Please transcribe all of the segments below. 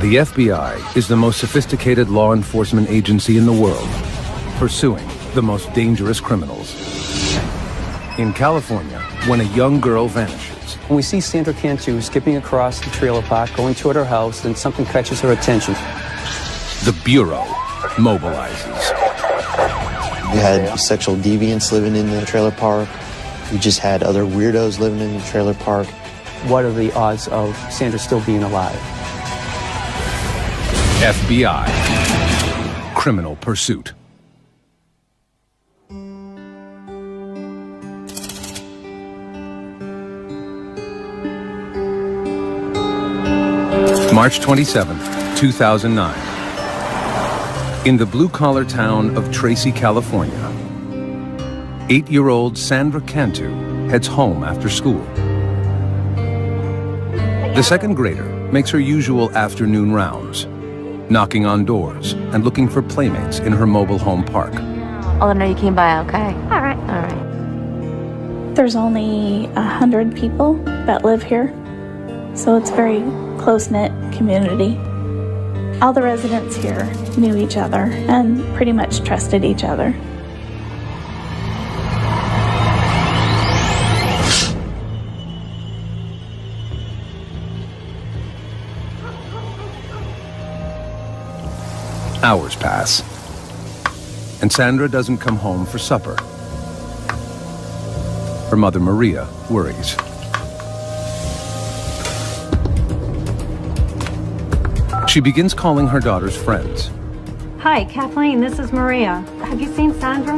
The FBI is the most sophisticated law enforcement agency in the world, pursuing the most dangerous criminals. In California, when a young girl vanishes, we see Sandra Cantu skipping across the trailer park, going toward her house, and something catches her attention. the Bureau mobilizes. We had sexual deviants living in the trailer park. We just had other weirdos living in the trailer park. What are the odds of Sandra still being alive? FBI. Criminal Pursuit. March 27th, 2009. In the blue-collar town of Tracy, California, 8-year-old Sandra Cantu heads home after school. The second grader makes her usual afternoon rounds, knocking on doors and looking for playmates in her mobile home park. I'll let her know you came by, okay? All right, all right. There's only 100 people that live here, so it's a very close-knit community. All the residents here knew each other and pretty much trusted each other. Hours pass, and Sandra doesn't come home for supper. Her mother, Maria, worries. She begins calling her daughter's friends. Hi, Kathleen, this is Maria. Have you seen Sandra?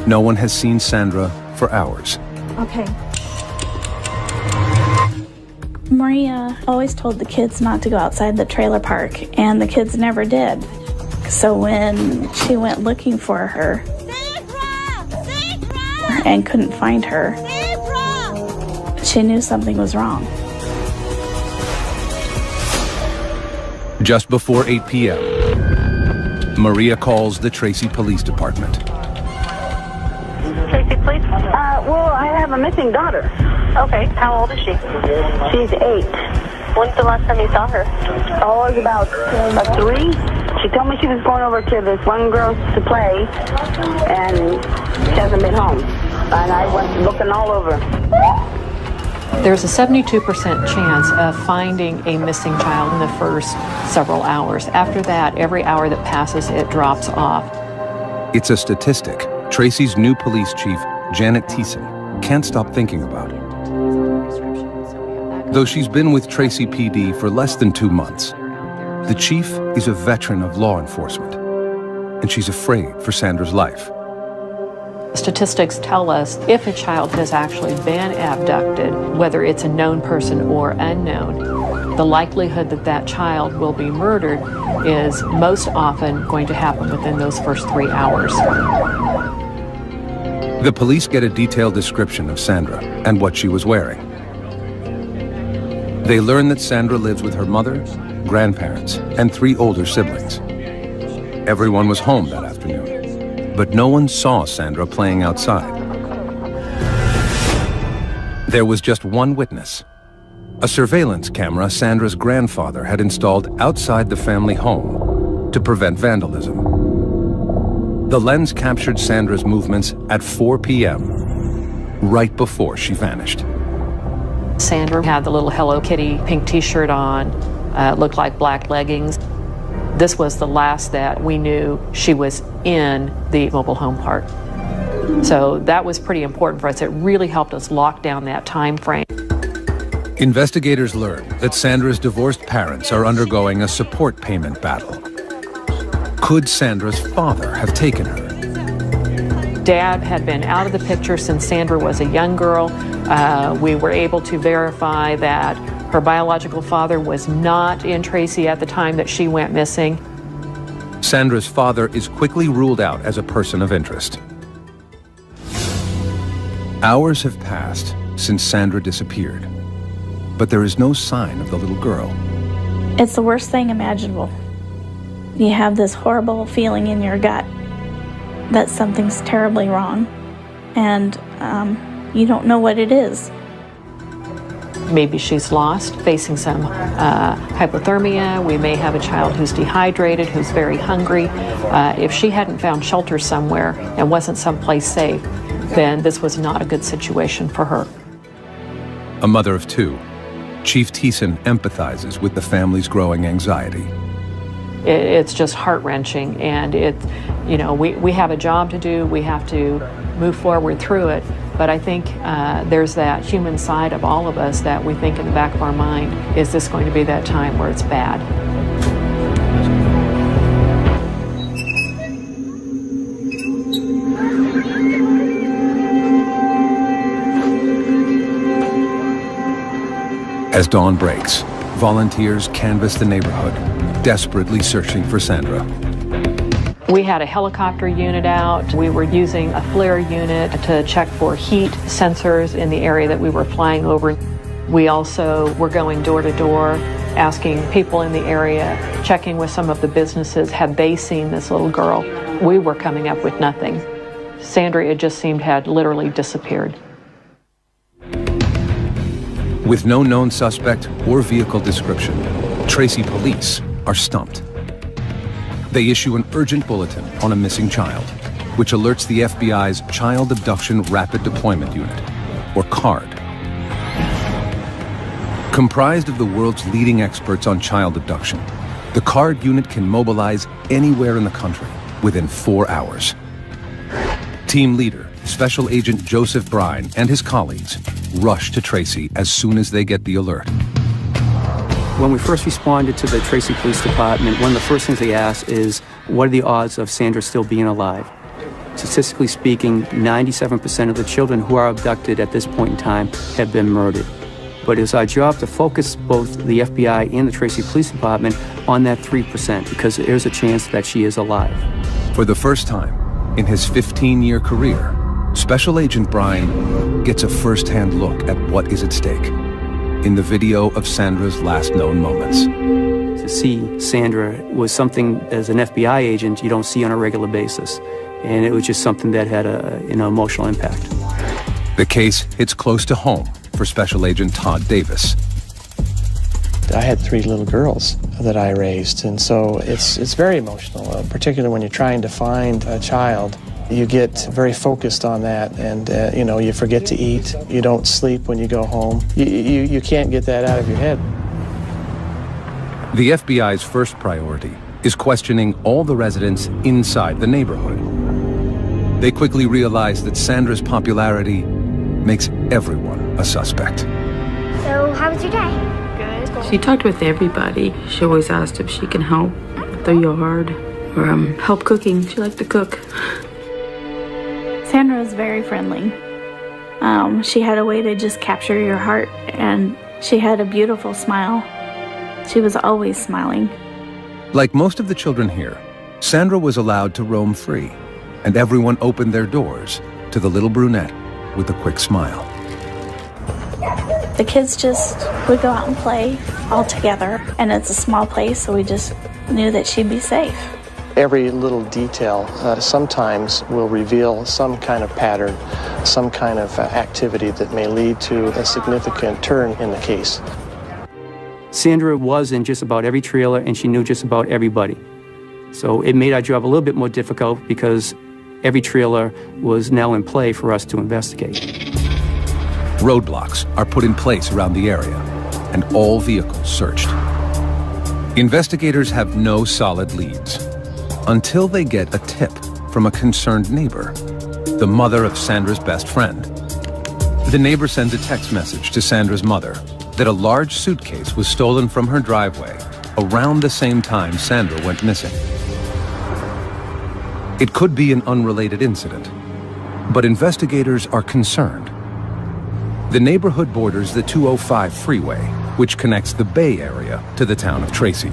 No one has seen Sandra for hours. Okay. Maria always told the kids not to go outside the trailer park, and the kids never did. So when she went looking for her and couldn't find her, she knew something was wrong. Just before 8 p.m., Maria calls the Tracy Police Department. Tracy, please. Well, I have a missing daughter. Okay, how old is she? She's 8. When's the last time you saw her? Oh, it was about 3. She told me she was going over to this one girl to play, and she hasn't been home. And I went looking all over. There's a 72% chance of finding a missing child in the first several hours. After that, every hour that passes, it drops off. It's a statistic Tracy's new police chief, Janet Thiessen, can't stop thinking about. Though she's been with Tracy PD for less than 2 months, the chief is a veteran of law enforcement, and she's afraid for Sandra's life. Statistics tell us if a child has actually been abducted, whether it's a known person or unknown, the likelihood that that child will be murdered is most often going to happen within those first 3 hours. The police get a detailed description of Sandra and what she was wearing. They learn that Sandra lives with her mother, grandparents, and 3 older siblings. Everyone was home that afternoon, but no one saw Sandra playing outside. There was just one witness, a surveillance camera Sandra's grandfather had installed outside the family home to prevent vandalism. The lens captured Sandra's movements at 4 p.m., right before she vanished. Sandra had the little Hello Kitty pink t-shirt on, looked like black leggings. This was the last that we knew she was in the mobile home park. So that was pretty important for us. It really helped us lock down that time frame. Investigators learned that Sandra's divorced parents are undergoing a support payment battle. Could Sandra's father have taken her? Dad had been out of the picture since Sandra was a young girl. We were able to verify that her biological father was not in Tracy at the time that she went missing. Sandra's father is quickly ruled out as a person of interest. Hours have passed since Sandra disappeared, but there is no sign of the little girl. It's the worst thing imaginable. You have this horrible feeling in your gut that something's terribly wrong, and you don't know what it is. Maybe she's lost, facing some hypothermia. We may have a child who's dehydrated, who's very hungry. If she hadn't found shelter somewhere and wasn't someplace safe, then this was not a good situation for her. A mother of two, Chief Thiessen empathizes with the family's growing anxiety. It's just heart-wrenching, and we have a job to do. We have to move forward through it. But I think there's that human side of all of us that we think in the back of our mind, is this going to be that time where it's bad? As dawn breaks, volunteers canvass the neighborhood, desperately searching for Sandra. We had a helicopter unit out. We were using a FLIR unit to check for heat sensors in the area that we were flying over. We also were going door to door, asking people in the area, checking with some of the businesses, had they seen this little girl? We were coming up with nothing. Sandra, it just seemed, had literally disappeared. With no known suspect or vehicle description, Tracy police are stumped. They issue an urgent bulletin on a missing child, which alerts the FBI's Child Abduction Rapid Deployment Unit, or CARD. Comprised of the world's leading experts on child abduction, the CARD unit can mobilize anywhere in the country within 4 hours. Team leader, Special Agent Joseph Brine, and his colleagues rush to Tracy as soon as they get the alert. When we first responded to the Tracy Police Department, one of the first things they asked is, what are the odds of Sandra still being alive? Statistically speaking, 97% of the children who are abducted at this point in time have been murdered. But it's our job to focus both the FBI and the Tracy Police Department on that 3%, because there's a chance that she is alive. For the first time in his 15-year career, Special Agent Brine gets a first-hand look at what is at stake in the video of Sandra's last known moments. To see Sandra was something, as an FBI agent, you don't see on a regular basis. And it was just something that had an emotional impact. The case hits close to home for Special Agent Todd Davis. I had 3 little girls that I raised, and so it's very emotional, particularly when you're trying to find a child. You get very focused on that, and you forget to eat. You don't sleep when you go home. You can't get that out of your head. The FBI's first priority is questioning all the residents inside the neighborhood. They quickly realize that Sandra's popularity makes everyone a suspect. So, how was your day? Good. She talked with everybody. She always asked if she can help with the yard or help cooking. She liked to cook. Sandra was very friendly. She had a way to just capture your heart, and she had a beautiful smile. She was always smiling. Like most of the children here, Sandra was allowed to roam free, and everyone opened their doors to the little brunette with a quick smile. The kids just would go out and play all together, and it's a small place, so we just knew that she'd be safe. Every little detail sometimes will reveal some kind of pattern, some kind of activity that may lead to a significant turn in the case. Sandra was in just about every trailer, and she knew just about everybody. So it made our job a little bit more difficult because every trailer was now in play for us to investigate. Roadblocks are put in place around the area, and all vehicles searched. Investigators have no solid leads until they get a tip from a concerned neighbor, the mother of Sandra's best friend. The neighbor sends a text message to Sandra's mother that a large suitcase was stolen from her driveway around the same time Sandra went missing. It could be an unrelated incident, but investigators are concerned. The neighborhood borders the 205 freeway, which connects the Bay Area to the town of Tracy.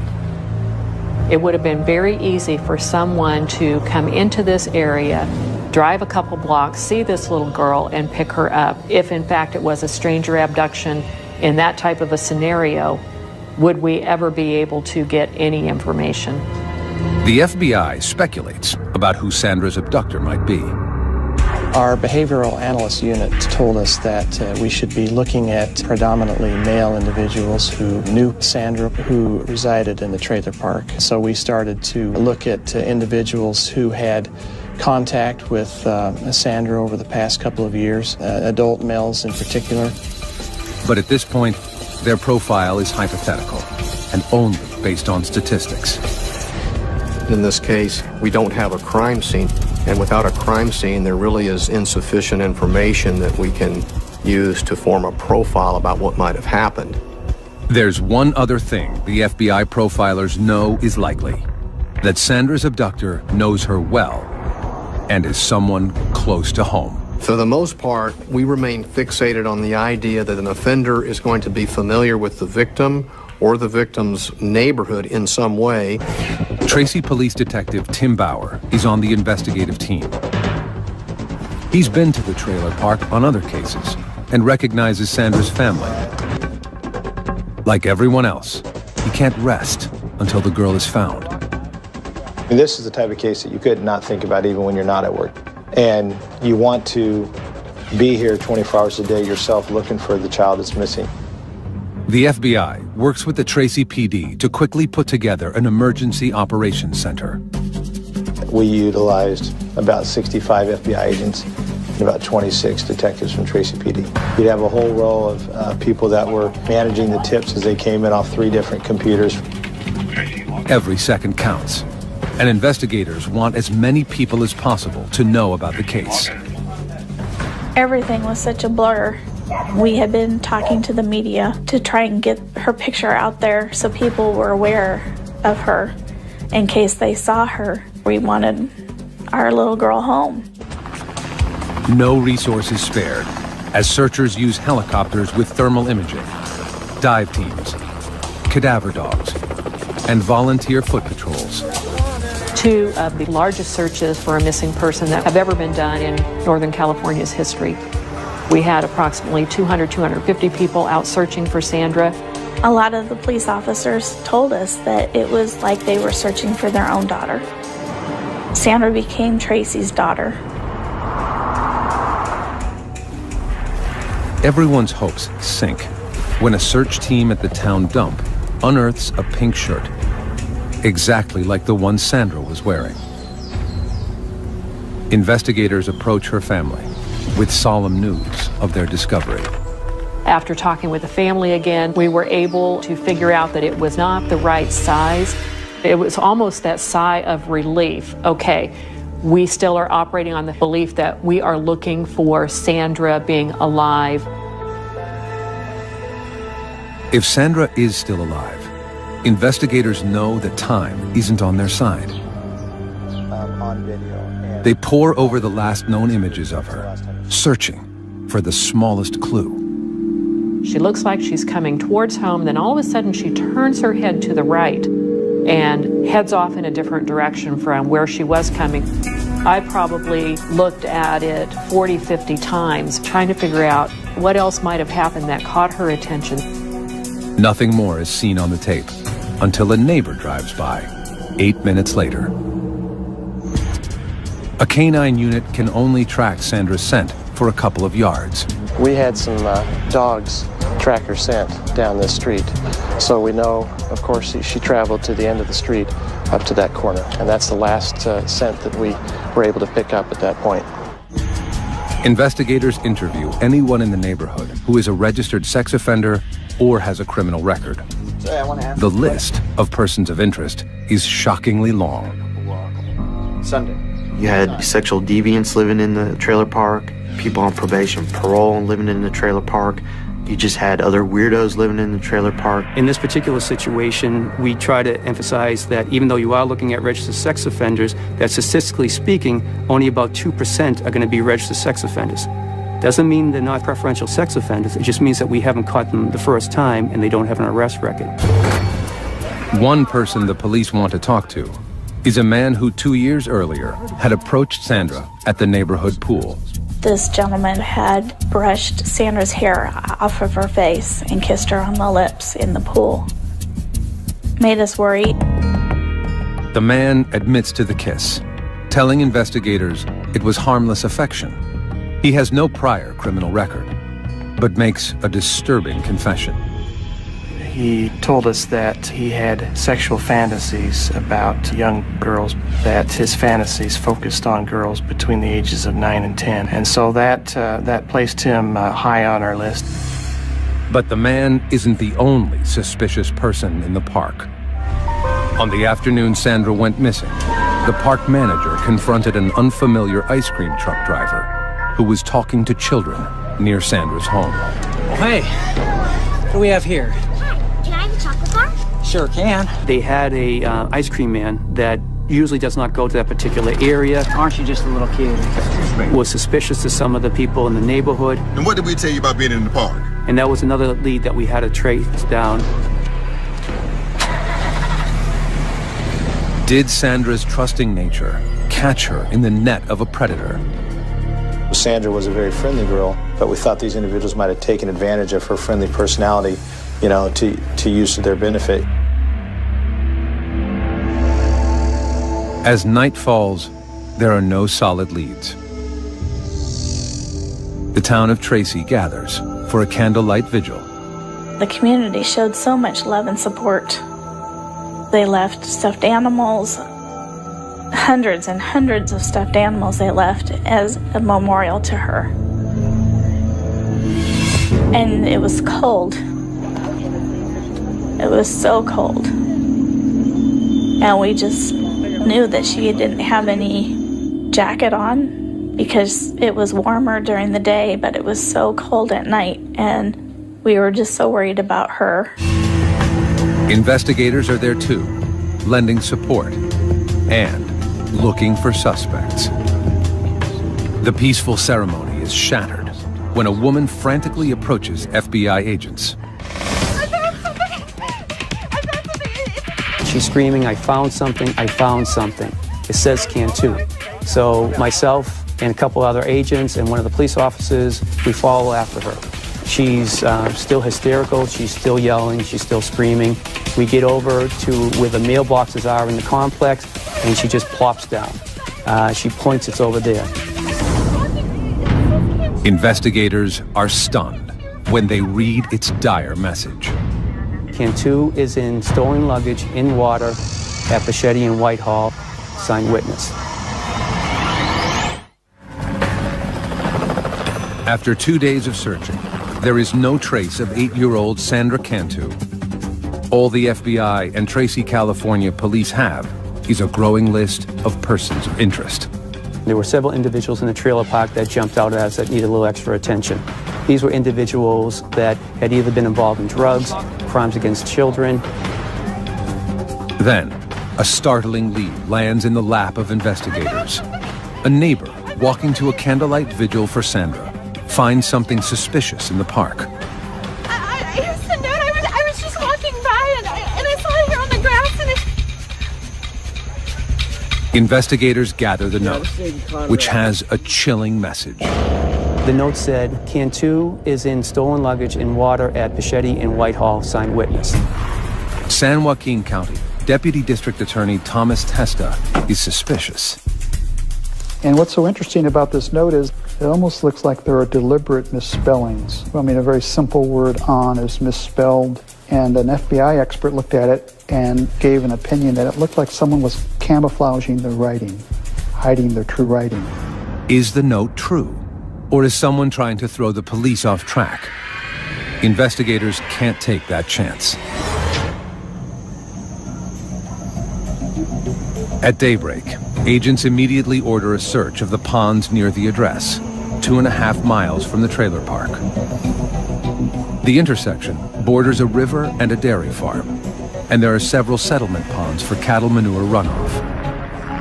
It would have been very easy for someone to come into this area, drive a couple blocks, see this little girl, and pick her up. If in fact it was a stranger abduction in that type of a scenario, would we ever be able to get any information? The FBI speculates about who Sandra's abductor might be. Our behavioral analyst unit told us that we should be looking at predominantly male individuals who knew Sandra, who resided in the trailer park. So we started to look at individuals who had contact with Sandra over the past couple of years, adult males in particular. But at this point, their profile is hypothetical and only based on statistics. In this case, we don't have a crime scene, and without a crime scene, there really is insufficient information that we can use to form a profile about what might have happened. There's one other thing the FBI profilers know is likely: that Sandra's abductor knows her well and is someone close to home. For the most part, we remain fixated on the idea that an offender is going to be familiar with the victim or the victim's neighborhood in some way. Tracy Police Detective Tim Bauer is on the investigative team. He's been to the trailer park on other cases and recognizes Sandra's family. Like everyone else, he can't rest until the girl is found. And this is the type of case that you could not think about even when you're not at work. And you want to be here 24 hours a day yourself looking for the child that's missing. The FBI works with the Tracy PD to quickly put together an emergency operations center. We utilized about 65 FBI agents and about 26 detectives from Tracy PD. You'd have a whole row of people that were managing the tips as they came in off 3 different computers. Every second counts, and investigators want as many people as possible to know about the case. Everything was such a blur. We had been talking to the media to try and get her picture out there so people were aware of her in case they saw her. We wanted our little girl home. No resources spared, as searchers use helicopters with thermal imaging, dive teams, cadaver dogs, and volunteer foot patrols. 2 of the largest searches for a missing person that have ever been done in Northern California's history. We had approximately 250 people out searching for Sandra. A lot of the police officers told us that it was like they were searching for their own daughter. Sandra became Tracy's daughter. Everyone's hopes sink when a search team at the town dump unearths a pink shirt, exactly like the one Sandra was wearing. Investigators approach her family with solemn news of their discovery. After talking with the family again, we were able to figure out that it was not the right size. It was almost that sigh of relief. Okay, we still are operating on the belief that we are looking for Sandra being alive. If Sandra is still alive, investigators know that time isn't on their side. On video. They pore over the last known images of her, searching for the smallest clue. She looks like she's coming towards home, then all of a sudden she turns her head to the right and heads off in a different direction from where she was coming. I probably looked at it 40, 50 times, trying to figure out what else might have happened that caught her attention. Nothing more is seen on the tape until a neighbor drives by 8 minutes later. A canine unit can only track Sandra's scent for a couple of yards. We had some dogs track her scent down this street. So we know, of course, she traveled to the end of the street up to that corner. And that's the last scent that we were able to pick up at that point. Investigators interview anyone in the neighborhood who is a registered sex offender or has a criminal record. The list of persons of interest is shockingly long. Sunday. You had sexual deviants living in the trailer park, people on probation, parole living in the trailer park. You just had other weirdos living in the trailer park. In this particular situation, we try to emphasize that even though you are looking at registered sex offenders, that statistically speaking, only about 2% are going to be registered sex offenders. Doesn't mean they're not preferential sex offenders. It just means that we haven't caught them the first time and they don't have an arrest record. One person the police want to talk to is a man who 2 years earlier had approached Sandra at the neighborhood pool. This gentleman had brushed Sandra's hair off of her face and kissed her on the lips in the pool. Made us worry. The man admits to the kiss, telling investigators it was harmless affection He has no prior criminal record, but makes a disturbing confession. He told us that he had sexual fantasies about young girls, that his fantasies focused on girls between the ages of 9 and 10. And so that placed him high on our list. But the man isn't the only suspicious person in the park. On the afternoon Sandra went missing, the park manager confronted an unfamiliar ice cream truck driver who was talking to children near Sandra's home. Hey, what do we have here? Can I have a chocolate bar? Sure can. They had a ice cream man that usually does not go to that particular area. Aren't you just a little kid? Was suspicious to some of the people in the neighborhood. And what did we tell you about being in the park? And that was another lead that we had to trace down. Did Sandra's trusting nature catch her in the net of a predator? Sandra was a very friendly girl, but we thought these individuals might have taken advantage of her friendly personality, to use to their benefit. As night falls, there are no solid leads. The town of Tracy gathers for a candlelight vigil. The community showed so much love and support. They left stuffed animals, hundreds and hundreds of stuffed animals they left as a memorial to her. And it was cold. It was so cold. And we just knew that she didn't have any jacket on because it was warmer during the day, but it was so cold at night. And we were just so worried about her. Investigators are there too, lending support and looking for suspects. The peaceful ceremony is shattered when a woman frantically approaches FBI agents. She's screaming, "I found something, I found something." It says Cantu. So myself and a couple other agents and one of the police officers, we follow after her. She's still hysterical, she's still yelling, she's still screaming. We get over to where the mailboxes are in the complex, and she just plops down. She points, it's over there. Investigators are stunned when they read its dire message. Cantu is in stolen luggage in water at Pachetti and Whitehall. Signed witness. After 2 days of searching, there is no trace of 8-year-old Sandra Cantu. All the FBI and Tracy, California police have is a growing list of persons of interest. There were several individuals in the trailer park that jumped out at us that needed a little extra attention. These were individuals that had either been involved in drugs, crimes against children. Then, a startling lead lands in the lap of investigators. A neighbor walking to a candlelight vigil for Sandra finds something suspicious in the park. I was just walking by and I saw it here on the grass and Investigators gather the note, which has a chilling message. The note said, Cantu is in stolen luggage in water at Pachetti and Whitehall, signed witness. San Joaquin County Deputy District Attorney Thomas Testa is suspicious. And what's so interesting about this note is it almost looks like there are deliberate misspellings. I mean, a very simple word, on, is misspelled. And an FBI expert looked at it and gave an opinion that it looked like someone was camouflaging their writing, hiding their true writing. Is the note true? Or is someone trying to throw the police off track? Investigators can't take that chance. At daybreak, agents immediately order a search of the ponds near the address, 2.5 miles from the trailer park. The intersection borders a river and a dairy farm, and there are several settlement ponds for cattle manure runoff.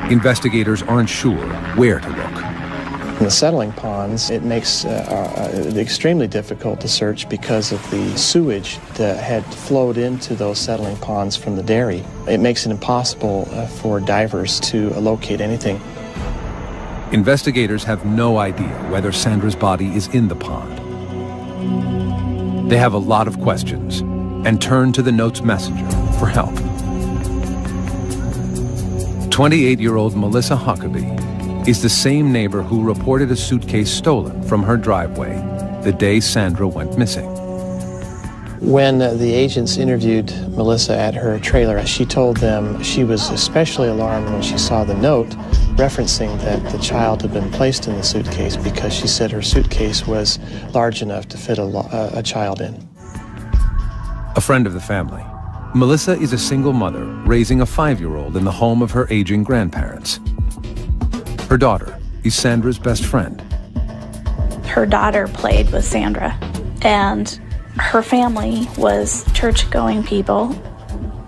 Investigators aren't sure where to look. In the settling ponds, it makes it extremely difficult to search because of the sewage that had flowed into those settling ponds from the dairy. It makes it impossible for divers to locate anything. Investigators have no idea whether Sandra's body is in the pond. They have a lot of questions and turn to the note's messenger for help. 28-year-old Melissa Huckabee is the same neighbor who reported a suitcase stolen from her driveway the day Sandra went missing. When the agents interviewed Melissa at her trailer, she told them she was especially alarmed when she saw the note referencing that the child had been placed in the suitcase because she said her suitcase was large enough to fit a child in. A friend of the family, Melissa is a single mother raising a 5-year-old in the home of her aging grandparents. Her daughter is Sandra's best friend. Her daughter played with Sandra, and her family was church-going people.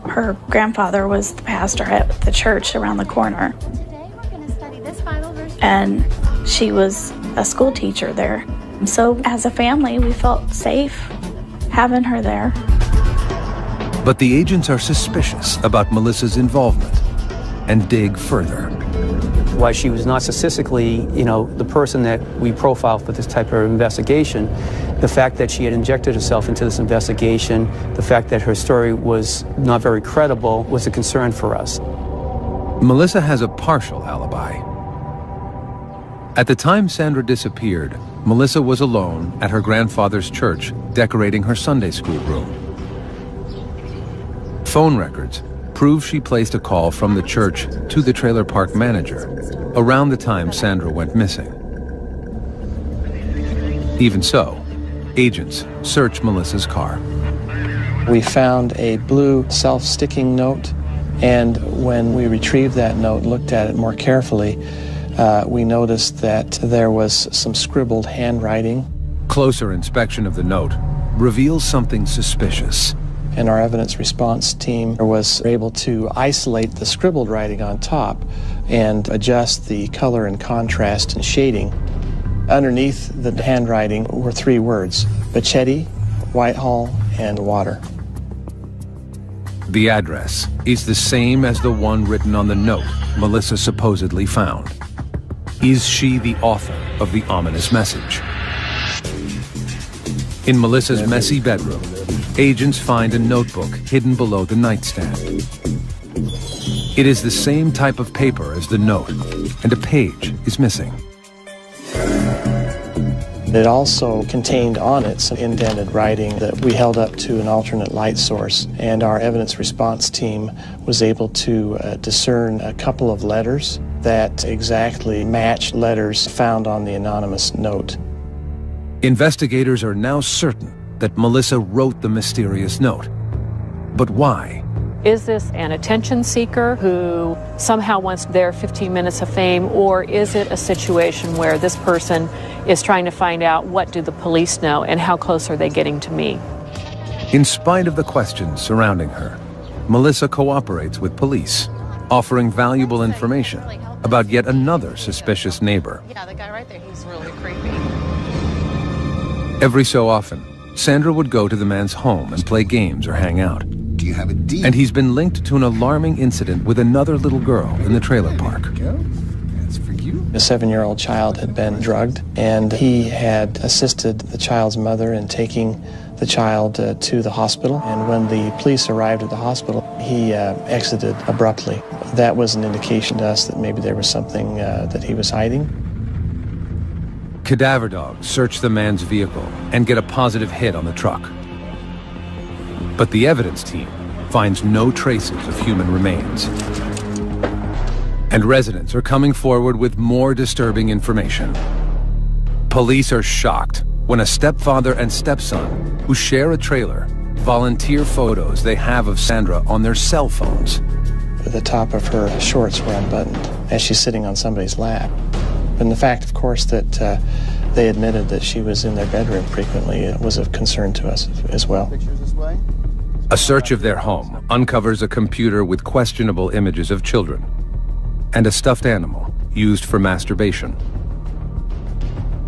Her grandfather was the pastor at the church around the corner. And she was a school teacher there. So as a family, we felt safe having her there. But the agents are suspicious about Melissa's involvement and dig further. Why she was not statistically, the person that we profile for this type of investigation, the fact that she had injected herself into this investigation, the fact that her story was not very credible was a concern for us. Melissa has a partial alibi. At the time Sandra disappeared, Melissa was alone at her grandfather's church decorating her Sunday school room. Phone records prove she placed a call from the church to the trailer park manager around the time Sandra went missing. Even so, agents search Melissa's car. We found a blue self-sticking note, and when we retrieved that note, looked at it more carefully, we noticed that there was some scribbled handwriting. Closer inspection of the note reveals something suspicious. And our evidence response team was able to isolate the scribbled writing on top and adjust the color and contrast and shading. Underneath the handwriting were 3 words: Bachetti, Whitehall, and water. The address is the same as the one written on the note Melissa supposedly found. Is she the author of the ominous message? In Melissa's messy bedroom, agents find a notebook hidden below the nightstand. It is the same type of paper as the note, and a page is missing. It also contained on it some indented writing that we held up to an alternate light source, and our evidence response team was able to discern a couple of letters that exactly matched letters found on the anonymous note. Investigators are now certain that Melissa wrote the mysterious note. But why? Is this an attention seeker who somehow wants their 15 minutes of fame, or is it a situation where this person is trying to find out what do the police know and how close are they getting to me? In spite of the questions surrounding her, Melissa cooperates with police, offering valuable information about yet another suspicious neighbor. Yeah, the guy right there, he's really creepy. Every so often, Sandra would go to the man's home and play games or hang out. Do you have a deal? And he's been linked to an alarming incident with another little girl in the trailer park. That's for you. A 7-year-old child had been drugged, and he had assisted the child's mother in taking the child to the hospital. And when the police arrived at the hospital, he exited abruptly. That was an indication to us that maybe there was something that he was hiding. Cadaver dogs search the man's vehicle and get a positive hit on the truck. But the evidence team finds no traces of human remains. And residents are coming forward with more disturbing information. Police are shocked when a stepfather and stepson who share a trailer volunteer photos they have of Sandra on their cell phones. The top of her shorts were unbuttoned as she's sitting on somebody's lap. And the fact, of course, that they admitted that she was in their bedroom frequently was of concern to us as well. A search of their home uncovers a computer with questionable images of children and a stuffed animal used for masturbation.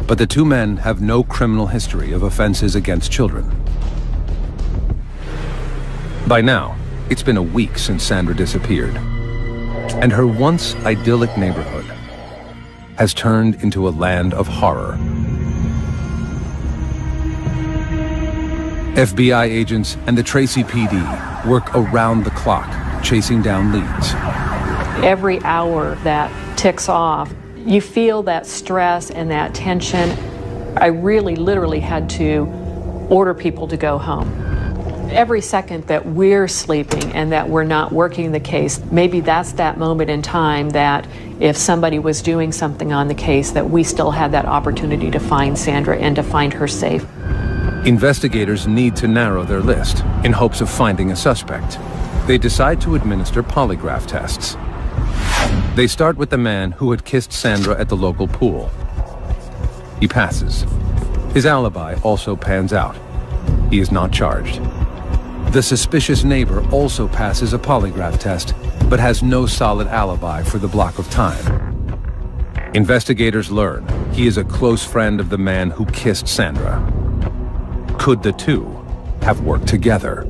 But the 2 men have no criminal history of offenses against children. By now, it's been a week since Sandra disappeared, and her once idyllic neighborhood has turned into a land of horror. FBI agents and the Tracy PD work around the clock, chasing down leads. Every hour that ticks off, You feel that stress and that tension. I really literally had to order people to go home. Every second that we're sleeping and that we're not working the case, maybe that's that moment in time that if somebody was doing something on the case, that we still had that opportunity to find Sandra and to find her safe. Investigators need to narrow their list in hopes of finding a suspect. They decide to administer polygraph tests. They start with the man who had kissed Sandra at the local pool. He passes. His alibi also pans out. He is not charged. The suspicious neighbor also passes a polygraph test, but has no solid alibi for the block of time. Investigators learn he is a close friend of the man who kissed Sandra. Could the two have worked together?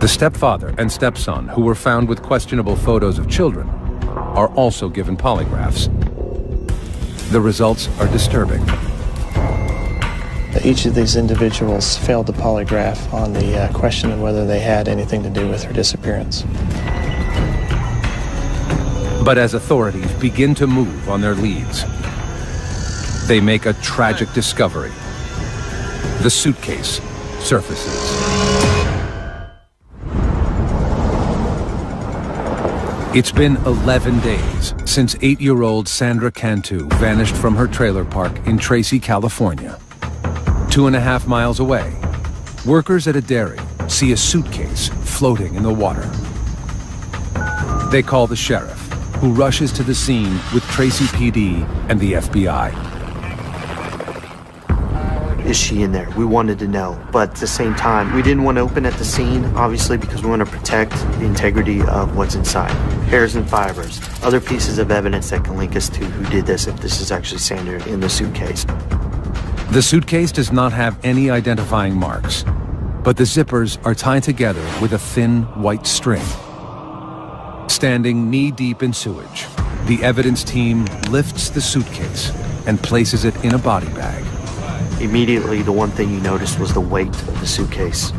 The stepfather and stepson, who were found with questionable photos of children, are also given polygraphs. The results are disturbing. Each of these individuals failed the polygraph on the question of whether they had anything to do with her disappearance. But as authorities begin to move on their leads, they make a tragic discovery. The suitcase surfaces. It's been 11 days since 8-year-old Sandra Cantu vanished from her trailer park in Tracy, California. 2.5 miles away, workers at a dairy see a suitcase floating in the water. They call the sheriff, who rushes to the scene with Tracy PD and the FBI. Is she in there? We wanted to know, but at the same time, we didn't want to open at the scene, obviously, because we want to protect the integrity of what's inside. Hairs and fibers, other pieces of evidence that can link us to who did this, if this is actually Sandra in the suitcase. The suitcase does not have any identifying marks, but the zippers are tied together with a thin white string. Standing knee-deep in sewage, the evidence team lifts the suitcase and places it in a body bag. Immediately, the one thing you noticed was the weight of the suitcase.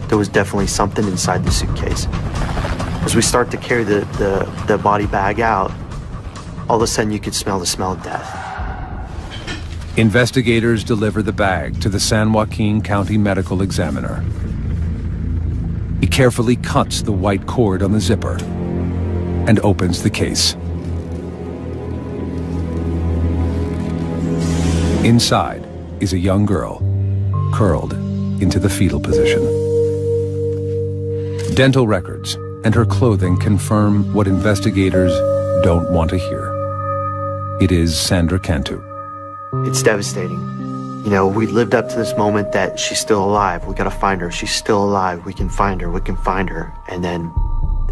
There was definitely something inside the suitcase. As we start to carry the body bag out, all of a sudden you could smell the smell of death. Investigators deliver the bag to the San Joaquin County Medical Examiner. He carefully cuts the white cord on the zipper and opens the case. Inside is a young girl, curled into the fetal position. Dental records and her clothing confirm what investigators don't want to hear. It is Sandra Cantu. It's devastating. You know, we lived up to this moment that she's still alive. We gotta find her. She's still alive. We can find her. We can find her. And then,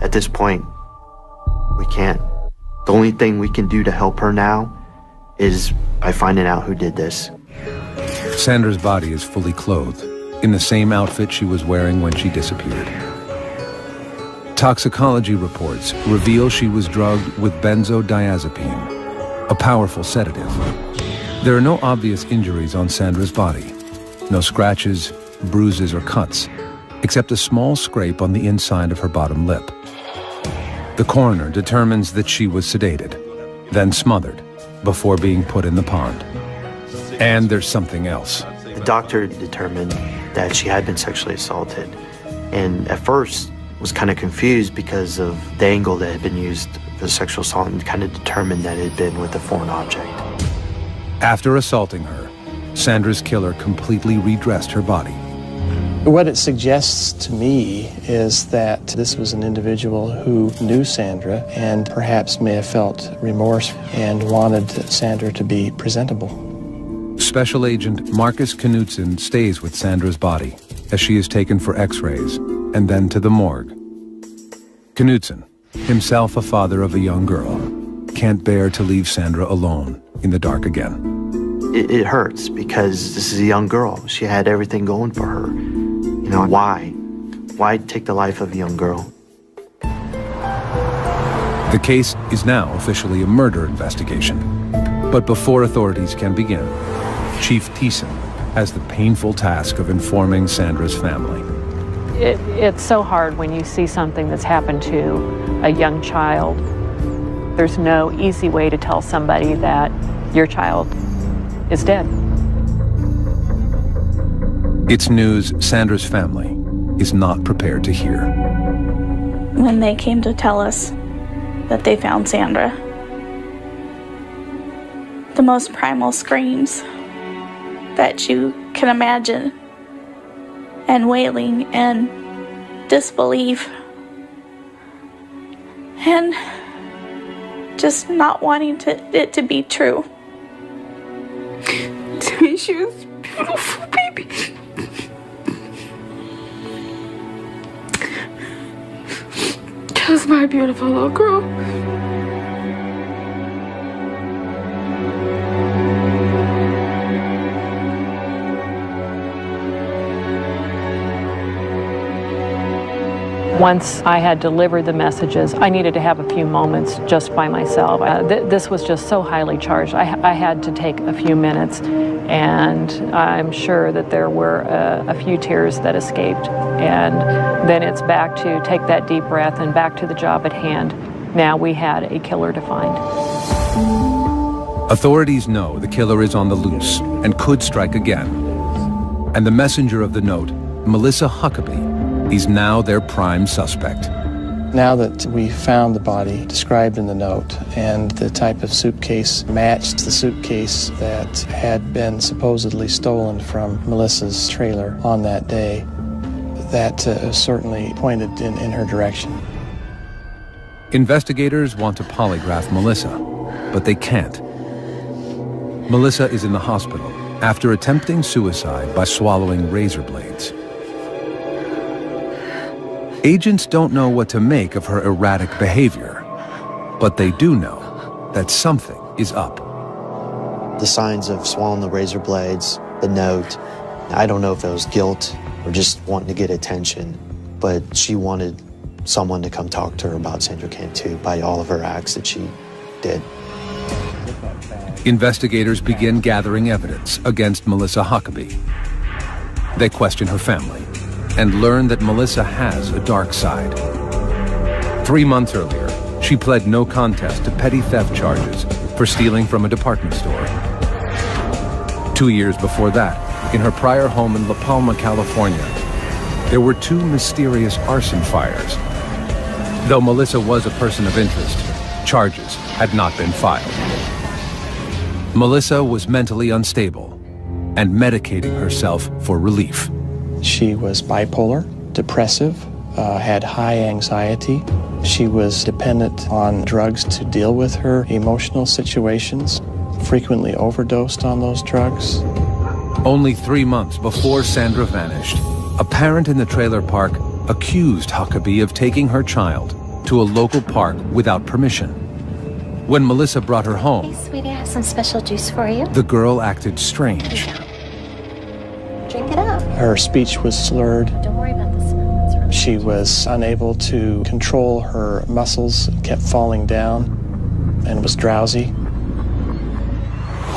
at this point, we can't. The only thing we can do to help her now is by finding out who did this. Sandra's body is fully clothed, in the same outfit she was wearing when she disappeared. Toxicology reports reveal she was drugged with benzodiazepine, a powerful sedative. There are no obvious injuries on Sandra's body. No scratches, bruises, or cuts, except a small scrape on the inside of her bottom lip. The coroner determines that she was sedated, then smothered, before being put in the pond. And there's something else. The doctor determined that she had been sexually assaulted, and at first was kind of confused because of the angle that had been used for the sexual assault, and kind of determined that it had been with a foreign object. After assaulting her, Sandra's killer completely redressed her body. What it suggests to me is that this was an individual who knew Sandra and perhaps may have felt remorse and wanted Sandra to be presentable. Special Agent Marcus Knudsen stays with Sandra's body as she is taken for x-rays and then to the morgue. Knudsen, himself a father of a young girl, can't bear to leave Sandra alone in the dark again. It hurts because this is a young girl. She had everything going for her. You know, why? Why take the life of a young girl? The case is now officially a murder investigation. But before authorities can begin, Chief Thiessen has the painful task of informing Sandra's family. It's so hard when you see something that's happened to a young child There's no easy way to tell somebody that your child is dead. It's news Sandra's family is not prepared to hear. When they came to tell us that they found Sandra, the most primal screams that you can imagine, and wailing and disbelief and just not wanting it to be true. To me, she was a beautiful baby. She was my beautiful little girl. Once I had delivered the messages, I needed to have a few moments just by myself. This was just so highly charged. I had to take a few minutes, and I'm sure that there were a few tears that escaped. And then it's back to take that deep breath and back to the job at hand. Now we had a killer to find. Authorities know the killer is on the loose and could strike again. And the messenger of the note, Melissa Huckabee, is now their prime suspect. Now that we found the body described in the note and the type of suitcase matched the suitcase that had been supposedly stolen from Melissa's trailer on that day, that certainly pointed in her direction. Investigators want to polygraph Melissa, but they can't. Melissa is in the hospital after attempting suicide by swallowing razor blades. Agents don't know what to make of her erratic behavior, but they do know that something is up. The signs of swallowing the razor blades, the note, I don't know if it was guilt or just wanting to get attention, but she wanted someone to come talk to her about Sandra Cantu by all of her acts that she did. Investigators begin gathering evidence against Melissa Huckabee. They question her family and learn that Melissa has a dark side. 3 months earlier, she pled no contest to petty theft charges for stealing from a department store. 2 years before that, in her prior home in La Palma, California, there were 2 mysterious arson fires. Though Melissa was a person of interest, charges had not been filed. Melissa was mentally unstable and medicating herself for relief. She was bipolar, depressive, had high anxiety. She was dependent on drugs to deal with her emotional situations, frequently overdosed on those drugs. Only 3 months before Sandra vanished, a parent in the trailer park accused Huckabee of taking her child to a local park without permission. When Melissa brought her home, Hey, sweetie, I have some special juice for you. the girl acted strange. Drink it up. Her speech was slurred. Don't worry about the smell. It's really She was unable to control her muscles, kept falling down, and was drowsy.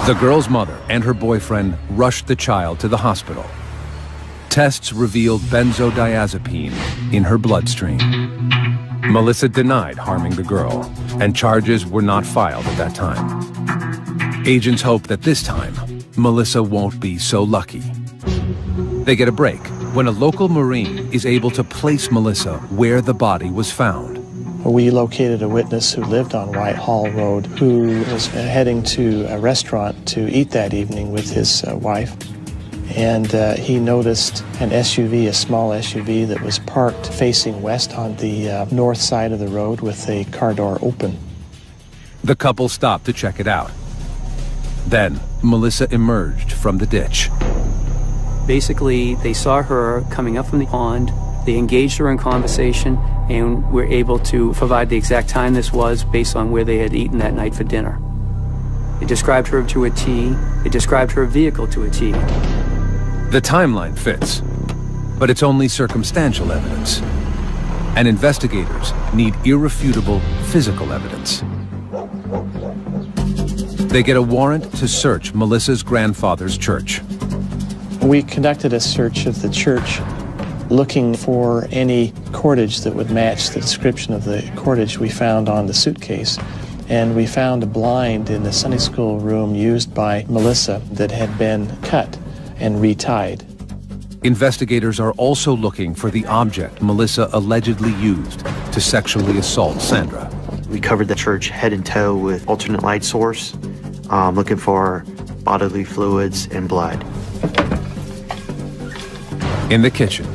The girl's mother and her boyfriend rushed the child to the hospital. Tests revealed benzodiazepine in her bloodstream. Melissa denied harming the girl, and charges were not filed at that time. Agents hope that this time, Melissa won't be so lucky. They get a break when a local Marine is able to place Melissa where the body was found. We located a witness who lived on Whitehall Road who was heading to a restaurant to eat that evening with his wife. And he noticed an SUV, a small SUV that was parked facing west on the north side of the road with a car door open. The couple stopped to check it out. Then, Melissa emerged from the ditch. Basically, they saw her coming up from the pond. They engaged her in conversation and were able to provide the exact time this was based on where they had eaten that night for dinner. They described her to a T. They described her vehicle to a T. The timeline fits, but it's only circumstantial evidence. And investigators need irrefutable physical evidence. They get a warrant to search Melissa's grandfather's church. We conducted a search of the church looking for any cordage that would match the description of the cordage we found on the suitcase. and we found a blind in the Sunday school room used by Melissa that had been cut and retied. Investigators are also looking for the object Melissa allegedly used to sexually assault Sandra. We covered the church head and toe with alternate light source, looking for bodily fluids and blood. In the kitchen,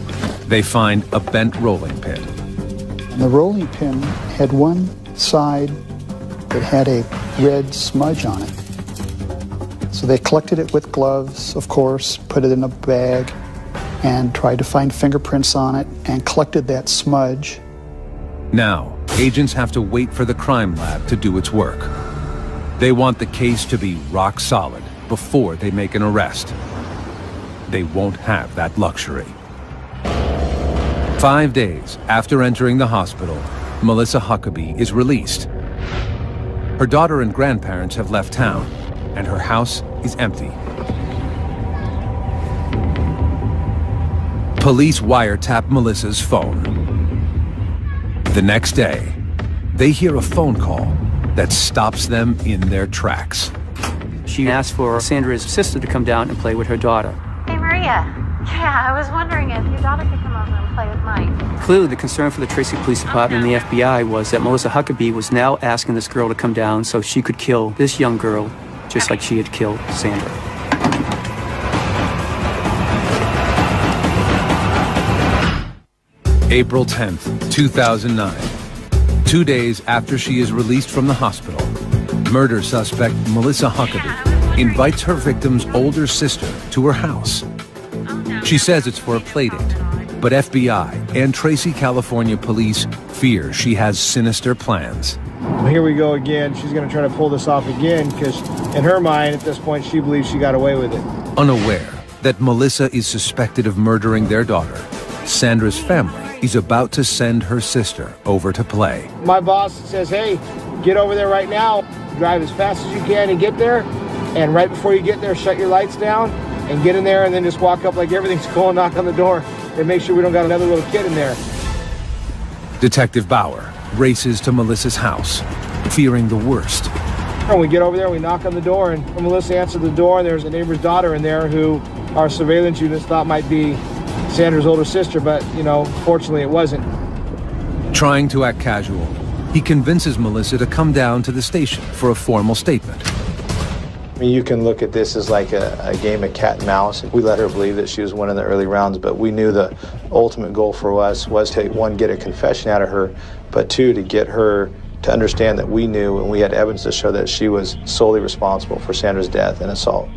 they find a bent rolling pin. And the rolling pin had one side that had a red smudge on it. So they collected it with gloves, of course, put it in a bag, and tried to find fingerprints on it, and collected that smudge. Now, agents have to wait for the crime lab to do its work. They want the case to be rock solid before they make an arrest. They won't have that luxury. 5 days after entering the hospital, Melissa Huckabee is released. Her daughter and grandparents have left town, and her house is empty. Police wiretap Melissa's phone. The next day, they hear a phone call that stops them in their tracks. She asked for Sandra's sister to come down and play with her daughter. Hey, Maria. Yeah, I was wondering if your daughter could come over and play with Mike. Clearly, the concern for the Tracy Police Department and the FBI was that Melissa Huckabee was now asking this girl to come down so she could kill this young girl, just like she had killed Sandra. April 10th, 2009. 2 days after she is released from the hospital, murder suspect Melissa Huckabee invites her victim's older sister to her house. She says it's for a playdate, but FBI and Tracy, California police fear she has sinister plans. Here we go again. She's going to try to pull this off again because in her mind at this point she believes she got away with it. Unaware that Melissa is suspected of murdering their daughter, Sandra's family is about to send her sister over to play. My boss says, hey, get over there right now, drive as fast as you can and get there, and right before you get there, shut your lights down and get in there and then just walk up like everything's cool and knock on the door and make sure we don't got another little kid in there. Detective Bauer races to Melissa's house, fearing the worst. When we get over there, we knock on the door, and when Melissa answered the door, there's a neighbor's daughter in there who our surveillance units thought might be Sandra's older sister, but, you know, fortunately it wasn't. Trying to act casual, he convinces Melissa to come down to the station for a formal statement. I mean, you can look at this as like a game of cat and mouse. We let her believe that she was winning the early rounds, but we knew the ultimate goal for us was to, one, get a confession out of her, but two, to get her to understand that we knew and we had evidence to show that she was solely responsible for Sandra's death and assault.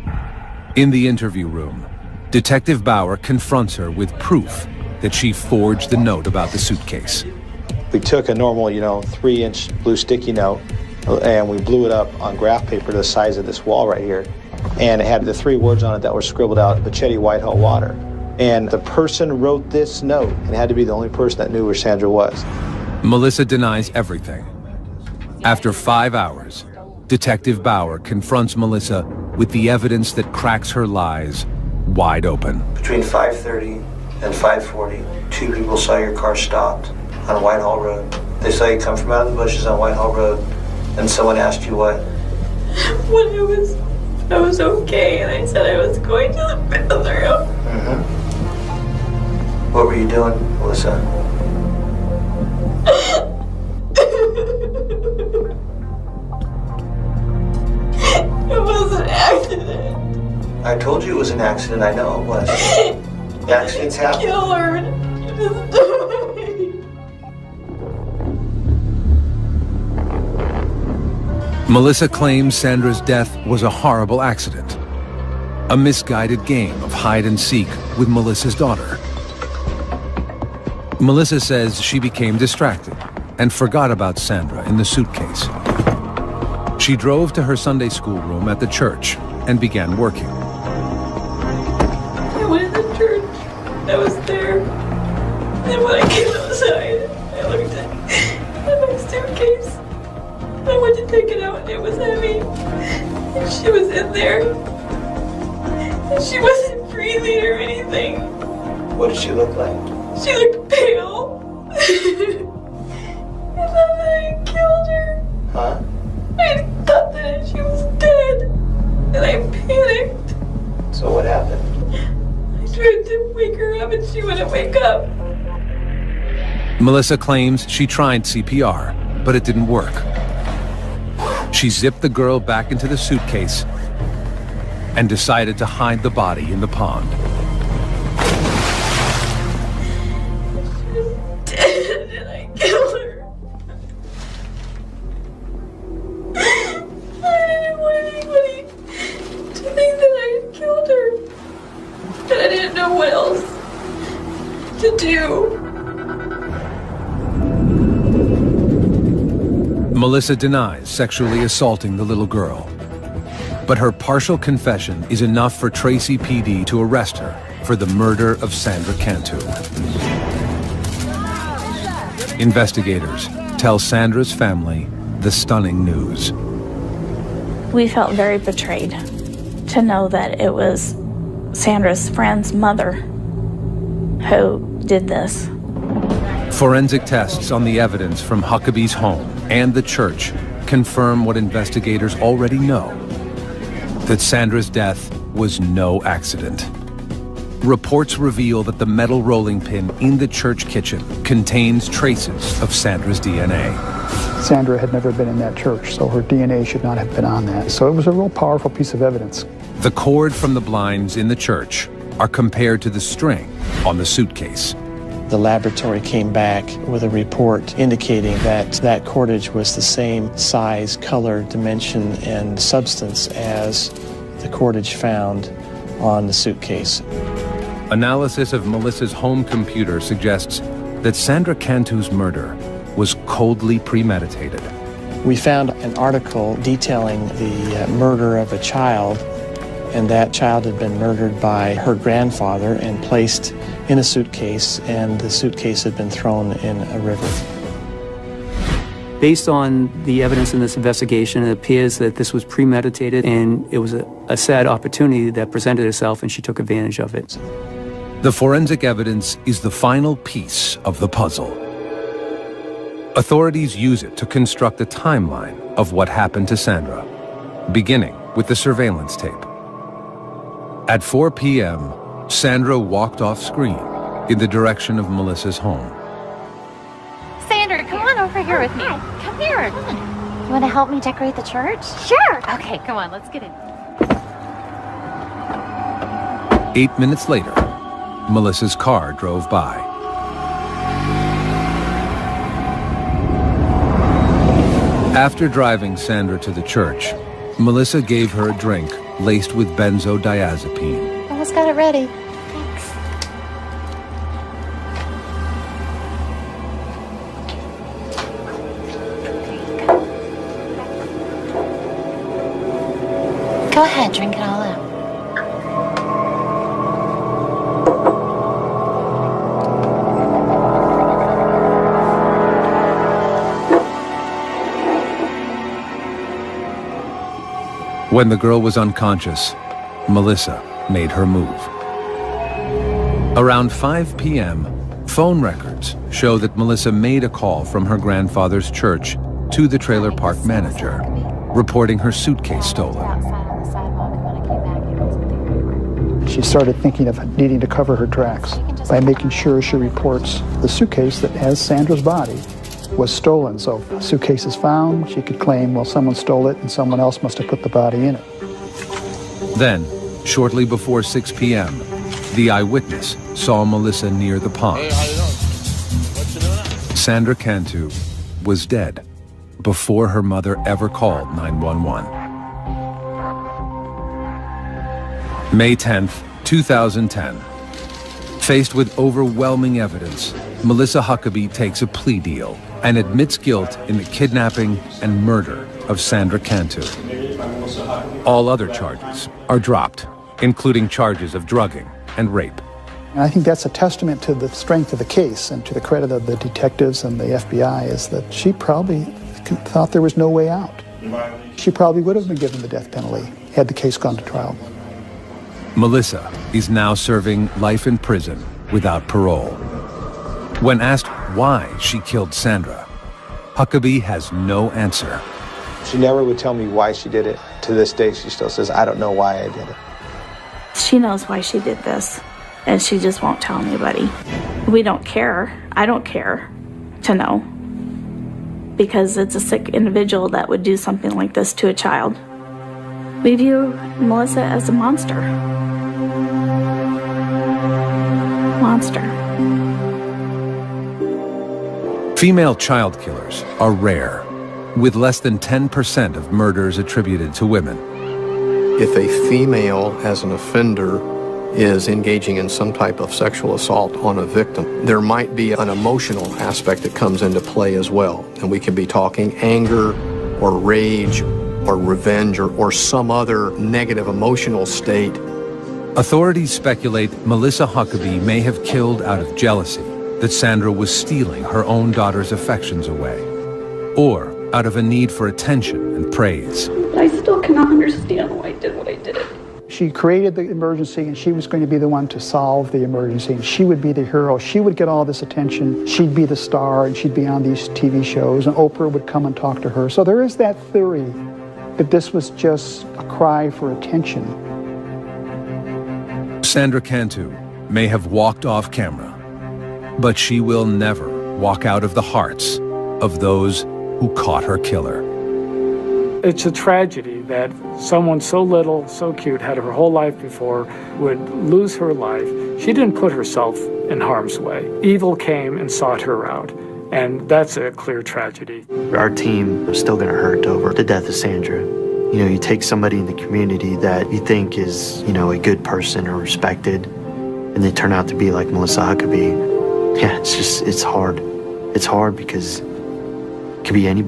In the interview room, Detective Bauer confronts her with proof that she forged the note about the suitcase. We took a normal, 3-inch blue sticky note and we blew it up on graph paper the size of this wall right here. And it had the 3 words on it that were scribbled out, Pachetti Whitehall Water. And the person wrote this note and it had to be the only person that knew where Sandra was. Melissa denies everything. After 5 hours, Detective Bauer confronts Melissa with the evidence that cracks her lies wide open. Between 5:30 and 5:40, 2 people saw your car stopped on Whitehall Road. They saw you come from out of the bushes on Whitehall Road, and someone asked you what? When I was okay, and I said I was going to the bathroom. What were you doing, Melissa? It was an accident. I told you it was an accident. I know it was. Accidents happen. Kill her. Just die. Melissa claims Sandra's death was a horrible accident, a misguided game of hide and seek with Melissa's daughter. Melissa says she became distracted and forgot about Sandra in the suitcase. She drove to her Sunday school room at the church and began working. I went in the church. I was there. And when I came outside, I looked at my suitcase. I went to take it out and it was heavy. And she was in there. And she wasn't breathing or anything. What did she look like? She looked pale. I thought that I killed her. Huh? Melissa claims she tried CPR, but it didn't work. She zipped the girl back into the suitcase and decided to hide the body in the pond. Dead, and I killed her. I didn't want anybody to think that I had killed her. But I didn't know what else to do. Melissa denies sexually assaulting the little girl, but her partial confession is enough for Tracy PD to arrest her for the murder of Sandra Cantu. Investigators tell Sandra's family the stunning news. We felt very betrayed to know that it was Sandra's friend's mother who did this. Forensic tests on the evidence from Huckabee's home and the church confirm what investigators already know, that Sandra's death was no accident. Reports reveal that the metal rolling pin in the church kitchen contains traces of Sandra's DNA. Sandra had never been in that church, so her DNA should not have been on that. So it was a real powerful piece of evidence. The cord from the blinds in the church are compared to the string on the suitcase. The laboratory came back with a report indicating that that cordage was the same size, color, dimension, and substance as the cordage found on the suitcase. Analysis of Melissa's home computer suggests that Sandra Cantu's murder was coldly premeditated. We found an article detailing the murder of a child, and that child had been murdered by her grandfather and placed in a suitcase, and the suitcase had been thrown in a river. Based on the evidence in this investigation, it appears that this was premeditated, and it was a sad opportunity that presented itself, and she took advantage of it. The forensic evidence is the final piece of the puzzle. Authorities use it to construct a timeline of what happened to Sandra, beginning with the surveillance tape. At 4 p.m., Sandra walked off screen in the direction of Melissa's home. Sandra, come on over here with me. Come here. You want to help me decorate the church? Sure. Okay, come on, let's get in. 8 minutes later, Melissa's car drove by. After driving Sandra to the church, Melissa gave her a drink laced with benzodiazepine. Almost got it ready. Thanks. Go ahead, drink it all out. When the girl was unconscious, Melissa made her move. Around 5 p.m., phone records show that Melissa made a call from her grandfather's church to the trailer park manager, reporting her suitcase stolen. She started thinking of needing to cover her tracks by making sure she reports the suitcase that has Sandra's body was stolen. So if the suitcase is found, she could claim, well, someone stole it and someone else must have put the body in it. Then, shortly before 6 p.m., the eyewitness saw Melissa near the pond. Hey, how you doing? What you doing? Sandra Cantu was dead before her mother ever called 911. May 10th, 2010. Faced with overwhelming evidence, Melissa Huckabee takes a plea deal and admits guilt in the kidnapping and murder of Sandra Cantu. All other charges are dropped, including charges of drugging and rape. And I think that's a testament to the strength of the case and to the credit of the detectives and the FBI, is that she probably thought there was no way out. She probably would have been given the death penalty had the case gone to trial. Melissa is now serving life in prison without parole. When asked why she killed Sandra, Huckabee has no answer. She never would tell me why she did it. To this day, she still says, I don't know why I did it. She knows why she did this, and she just won't tell anybody. We don't care. I don't care. to know, because it's a sick individual that would do something like this to a child. We view Melissa as a monster. Female child killers are rare, with less than 10% of murders attributed to women. If a female, as an offender, is engaging in some type of sexual assault on a victim, there might be an emotional aspect that comes into play as well. And we could be talking anger or rage or revenge or some other negative emotional state. Authorities speculate Melissa Huckabee may have killed out of jealousy that Sandra was stealing her own daughter's affections away, or out of a need for attention and praise. I still cannot understand why I did what I did. She created the emergency, and she was going to be the one to solve the emergency. She would be the hero. She would get all this attention. She'd be the star, and she'd be on these TV shows, and Oprah would come and talk to her. So there is that theory that this was just a cry for attention. Sandra Cantu may have walked off camera, but she will never walk out of the hearts of those who caught her killer. It's a tragedy that someone so little, so cute, had her whole life before, would lose her life. She didn't put herself in harm's way. Evil came and sought her out, and that's a clear tragedy. Our team is still going to hurt over the death of Sandra. You know, you take somebody in the community that you think is, you know, a good person or respected, and they turn out to be like Melissa Huckabee. Yeah, it's hard. It's hard because it could be anybody.